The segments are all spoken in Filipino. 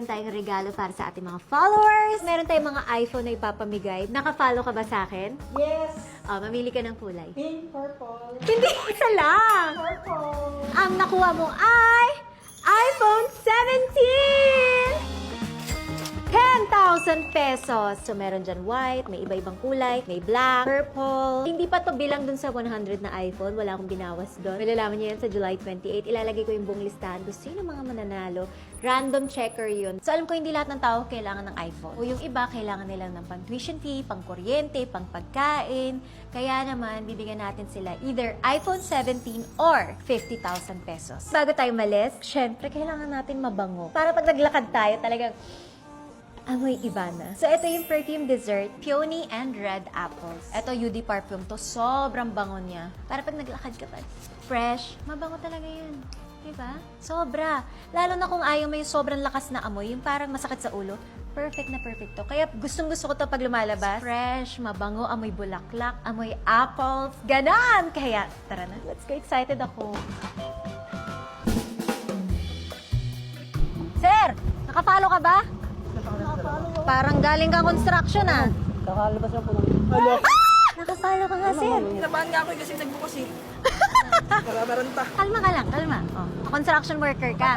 meron tayong regalo para sa ating mga followers. Meron tayong mga iPhone na ipapamigay. Naka-follow ka ba sa akin? Yes! Mamili ka ng kulay. Pink, purple. Hindi, isa lang! Purple. Ang nakuha mo ay iPhone 17! 10,000 pesos. So, meron dyan white, may iba-ibang kulay, may black, purple. Hindi pa to bilang dun sa 100 na iPhone. Wala akong binawas dun. Malalaman niyo yan sa July 28. Ilalagay ko yung buong listahan kung sino mga mananalo. Random checker yun. So, alam ko hindi lahat ng tao kailangan ng iPhone. O yung iba, kailangan nila ng pang-tuition fee, pang-kuryente, pang-pagkain. Kaya naman, bibigyan natin sila either iPhone 17 or 50,000 pesos. Bago tayo malis, syempre, kailangan natin mabango. Para pag naglakad tayo, talagang amoy iba na. So, ito yung perfume dessert, Peony and Red Apples. Ito, UD Parfum to. Sobrang bango niya. Para pag naglakad ka pa, fresh, mabango talaga yan. Diba? Sobra. Lalo na kung ayaw mo yung sobrang lakas na amoy, yung parang masakit sa ulo, perfect na perfect to. Kaya gustong-gusto ko to pag lumalabas. Fresh, mabango, amoy bulaklak, amoy apples, ganon! Kaya, tara na. Let's go. Excited ako. Sir! Nakapalo ka ba? Parang galing ka construction, ah. Kakalabas na po ng... Nakapalo ka nga, sir. Kinabahan nga ako kasi nagbukas eh. Kalabaranta. Kalma ka lang, kalma. Oh, construction worker ka.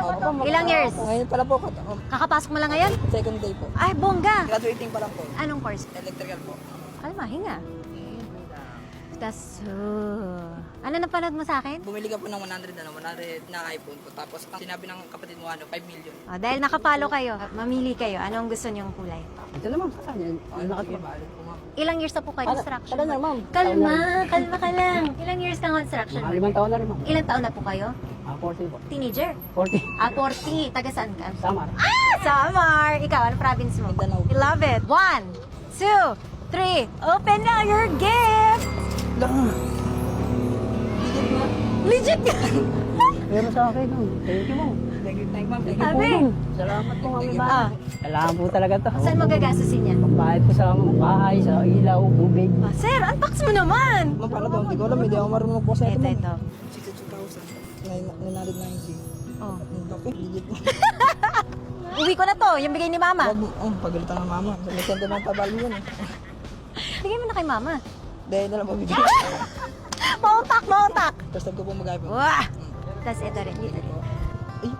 Ilang years? Ngayon pala po, Kakapasok mo lang ngayon? second day po. Ay, bongga. Graduating pa lang po. Anong course? Electrical po. Kalma, hinga. Tas, ano napanood mo sa akin? Bumili ka po ng 100 na iPhone po. Tapos sinabi ng kapatid mo 5 million. Oh, dahil nakapalo kayo, mamili kayo. Anong gusto niyong kulay? Ito naman, saan yan? Ilang years na po kayo construction? Tagal na, ma'am. Kalma, kalma ka lang. Ilang years ka construction? Mga 5 taon na rin, ma'am. Ilang taon na po kayo? 40 po. Teenager? 40. 40. Taga saan ka? Samar. Samar! Ikaw, ano province mo? Mindanao. I love it. 1, 2, 3. Open now your gift! Legit ka! Pero sa akin, thank you, ma'am. Thank you, ma'am. Thank you. Sabi, Salamat po, ma'am. Ah. Kailangan po talaga to. saan mo gagastusin yan? Pagbayad ko sa bahay, sa ilaw, tubig. Sir, unbox mo naman! Ma'am, paano to? Hindi ko alam. Hindi ako marunong po sa ito, Ito, ma'am. ito. 62,000. 990. Oh. Okay, legit mo. Uwi ko na to, yung bigay ni mama. Pagalitan ng mama. May sentiment pa bali yun eh. Bigay mo na kay mama. Dahil na lang pabigyan. Mautak, mautak! First time ko po mag-iPhone. Wah! Tapos ito rin, dito rin. Ay,